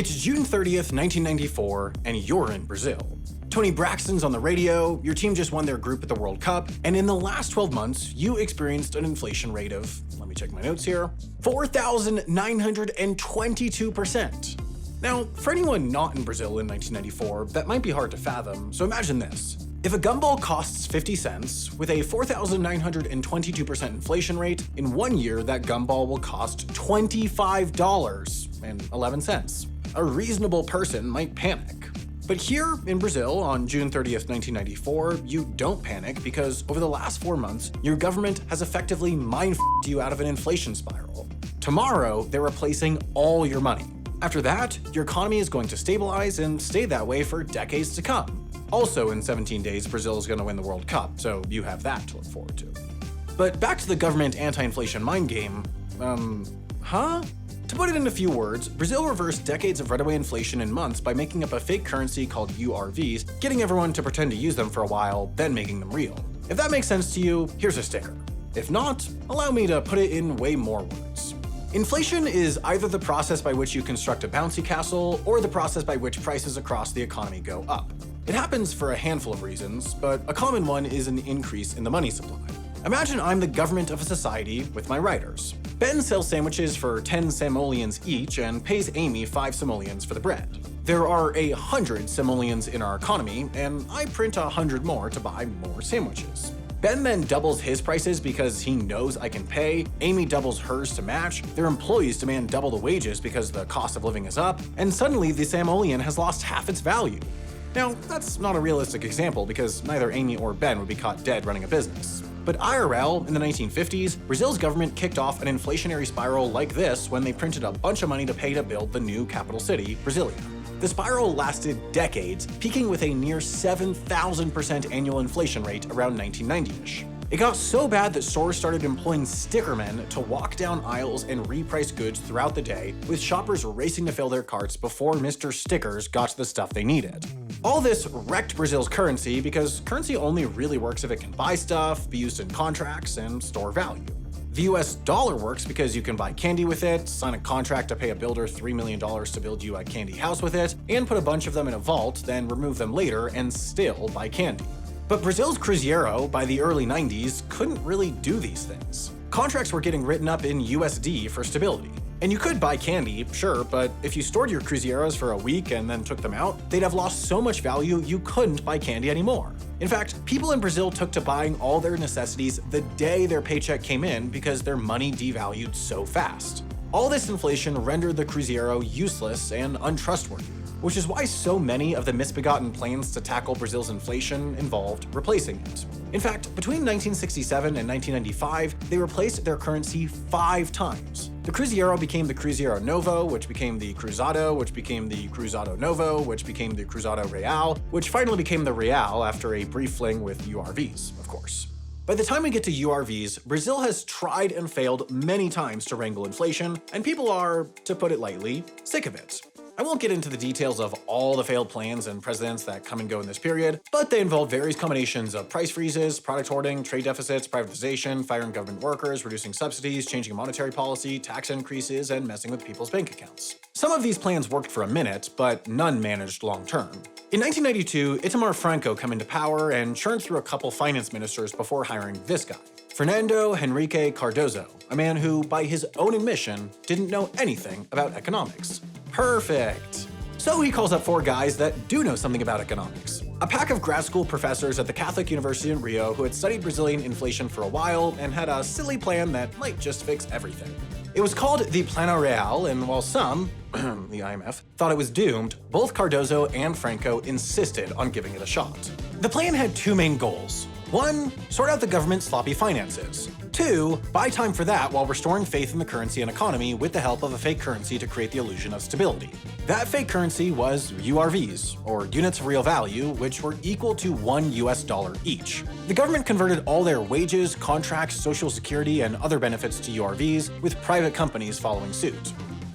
It's June 30th, 1994, and you're in Brazil. Tony Braxton's on the radio, your team just won their group at the World Cup, and in the last 12 months, you experienced an inflation rate of, let me check my notes here, 4,922%. Now, for anyone not in Brazil in 1994, that might be hard to fathom, so imagine this. If a gumball costs 50 cents, with a 4,922% inflation rate, in 1 year that gumball will cost $25.11. A reasonable person might panic. But here in Brazil, on June 30th, 1994, you don't panic because over the last 4 months, your government has effectively mind-f***ed you out of an inflation spiral. Tomorrow, they're replacing all your money. After that, your economy is going to stabilize and stay that way for decades to come. Also, in 17 days, Brazil is going to win the World Cup, so you have that to look forward to. But back to the government anti-inflation mind game, To put it in a few words, Brazil reversed decades of runaway inflation in months by making up a fake currency called URVs, getting everyone to pretend to use them for a while, then making them real. If that makes sense to you, here's a sticker. If not, allow me to put it in way more words. Inflation is either the process by which you construct a bouncy castle, or the process by which prices across the economy go up. It happens for a handful of reasons, but a common one is an increase in the money supply. Imagine I'm the government of a society with my writers. Ben sells sandwiches for 10 simoleons each and pays Amy 5 simoleons for the bread. There are 100 simoleons in our economy, and I print 100 more to buy more sandwiches. Ben then doubles his prices because he knows I can pay, Amy doubles hers to match, their employees demand double the wages because the cost of living is up, and suddenly the simoleon has lost half its value. Now, that's not a realistic example because neither Amy or Ben would be caught dead running a business. But IRL, in the 1950s, Brazil's government kicked off an inflationary spiral like this when they printed a bunch of money to pay to build the new capital city, Brasilia. The spiral lasted decades, peaking with a near 7,000% annual inflation rate around 1990-ish. It got so bad that stores started employing stickermen to walk down aisles and reprice goods throughout the day, with shoppers racing to fill their carts before Mr. Stickers got to the stuff they needed. All this wrecked Brazil's currency because currency only really works if it can buy stuff, be used in contracts, and store value. The US dollar works because you can buy candy with it, sign a contract to pay a builder $3 million to build you a candy house with it, and put a bunch of them in a vault, then remove them later and still buy candy. But Brazil's Cruzeiro, by the early 90s, couldn't really do these things. Contracts were getting written up in USD for stability. And you could buy candy, sure, but if you stored your Cruzeiros for a week and then took them out, they'd have lost so much value you couldn't buy candy anymore. In fact, people in Brazil took to buying all their necessities the day their paycheck came in because their money devalued so fast. All this inflation rendered the Cruzeiro useless and untrustworthy, which is why so many of the misbegotten plans to tackle Brazil's inflation involved replacing it. In fact, between 1967 and 1995, they replaced their currency 5 times. The Cruzeiro became the Cruzeiro Novo, which became the Cruzado, which became the Cruzado Novo, which became the Cruzado Real, which finally became the Real after a brief fling with URVs, of course. By the time we get to URVs, Brazil has tried and failed many times to wrangle inflation, and people are, to put it lightly, sick of it. I won't get into the details of all the failed plans and presidents that come and go in this period, but they involve various combinations of price freezes, product hoarding, trade deficits, privatization, firing government workers, reducing subsidies, changing monetary policy, tax increases, and messing with people's bank accounts. Some of these plans worked for a minute, but none managed long term. In 1992, Itamar Franco came into power and churned through a couple finance ministers before hiring this guy, Fernando Henrique Cardoso, a man who, by his own admission, didn't know anything about economics. Perfect. So he calls up 4 guys that do know something about economics. A pack of grad school professors at the Catholic University in Rio who had studied Brazilian inflation for a while and had a silly plan that might just fix everything. It was called the Plano Real, and while some, the IMF, thought it was doomed, both Cardoso and Franco insisted on giving it a shot. The plan had 2 main goals. 1, sort out the government's sloppy finances. 2, buy time for that while restoring faith in the currency and economy with the help of a fake currency to create the illusion of stability. That fake currency was URVs, or units of real value, which were equal to $1 US each. The government converted all their wages, contracts, social security, and other benefits to URVs, with private companies following suit.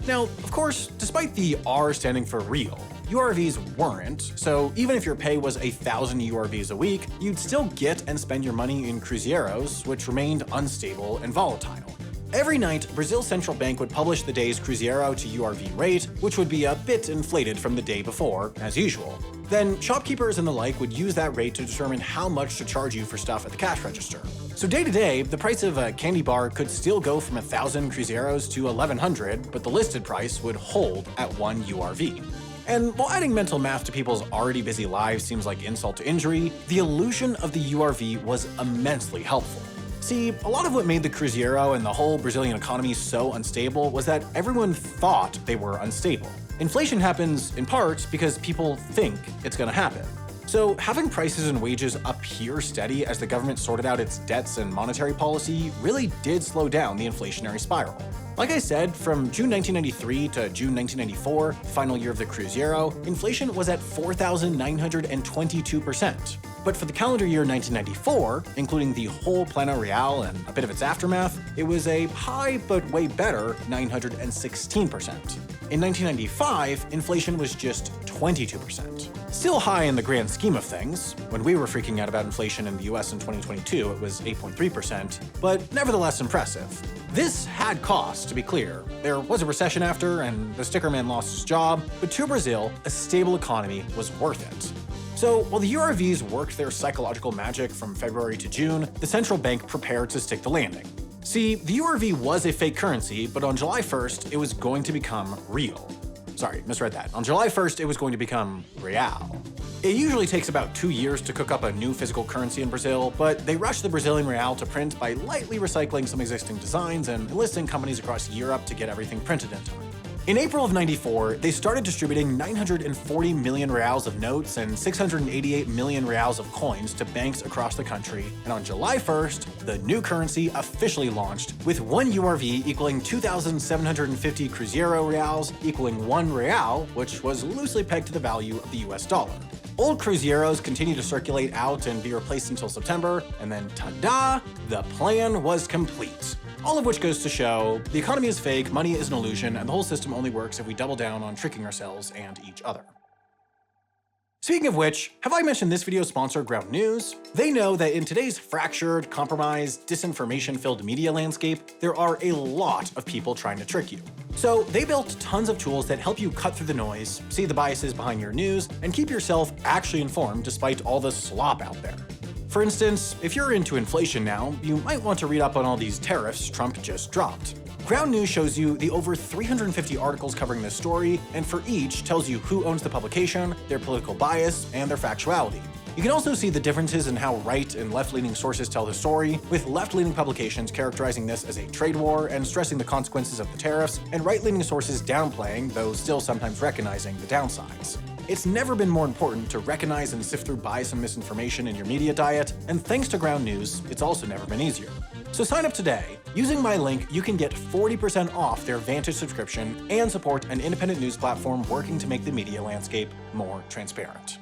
Now, of course, despite the R standing for real, URVs weren't, so even if your pay was 1,000 URVs a week, you'd still get and spend your money in Cruzeiros, which remained unstable and volatile. Every night, Brazil's central bank would publish the day's Cruzeiro to URV rate, which would be a bit inflated from the day before, as usual. Then, shopkeepers and the like would use that rate to determine how much to charge you for stuff at the cash register. So day to day, the price of a candy bar could still go from 1,000 Cruzeiros to 1,100, but the listed price would hold at 1 URV. And while adding mental math to people's already busy lives seems like insult to injury, the illusion of the URV was immensely helpful. See, a lot of what made the Cruzeiro and the whole Brazilian economy so unstable was that everyone thought they were unstable. Inflation happens, in part, because people think it's gonna happen. So having prices and wages appear steady as the government sorted out its debts and monetary policy really did slow down the inflationary spiral. Like I said, from June 1993 to June 1994, final year of the Cruzeiro, inflation was at 4,922%. But for the calendar year 1994, including the whole Plano Real and a bit of its aftermath, it was a high but way better 916%. In 1995, inflation was just 22%. Still high in the grand scheme of things. When we were freaking out about inflation in the US in 2022, it was 8.3%, but nevertheless impressive. This had costs, to be clear. There was a recession after, and the sticker man lost his job, but to Brazil, a stable economy was worth it. So while the URVs worked their psychological magic from February to June, the central bank prepared to stick the landing. See, the URV was a fake currency, but on July 1st, it was going to become real. Sorry, misread that. On July 1st, it was going to become real. It usually takes about 2 years to cook up a new physical currency in Brazil, but they rushed the Brazilian real to print by lightly recycling some existing designs and enlisting companies across Europe to get everything printed in time. In April of '94, they started distributing 940 million reals of notes and 688 million reals of coins to banks across the country, and on July 1st, the new currency officially launched, with 1 URV equaling 2,750 Cruzeiro reals, equaling 1 real, which was loosely pegged to the value of the US dollar. Old Cruzeiros continued to circulate out and be replaced until September, and then ta-da, the plan was complete. All of which goes to show the economy is fake, money is an illusion, and the whole system only works if we double down on tricking ourselves and each other. Speaking of which, have I mentioned this video's sponsor, Ground News? They know that in today's fractured, compromised, disinformation-filled media landscape, there are a lot of people trying to trick you. So they built tons of tools that help you cut through the noise, see the biases behind your news, and keep yourself actually informed despite all the slop out there. For instance, if you're into inflation now, you might want to read up on all these tariffs Trump just dropped. Ground News shows you the over 350 articles covering this story, and for each tells you who owns the publication, their political bias, and their factuality. You can also see the differences in how right and left-leaning sources tell the story, with left-leaning publications characterizing this as a trade war and stressing the consequences of the tariffs, and right-leaning sources downplaying, though still sometimes recognizing, the downsides. It's never been more important to recognize and sift through bias and misinformation in your media diet, and thanks to Ground News, it's also never been easier. So sign up today. Using my link, you can get 40% off their Vantage subscription and support an independent news platform working to make the media landscape more transparent.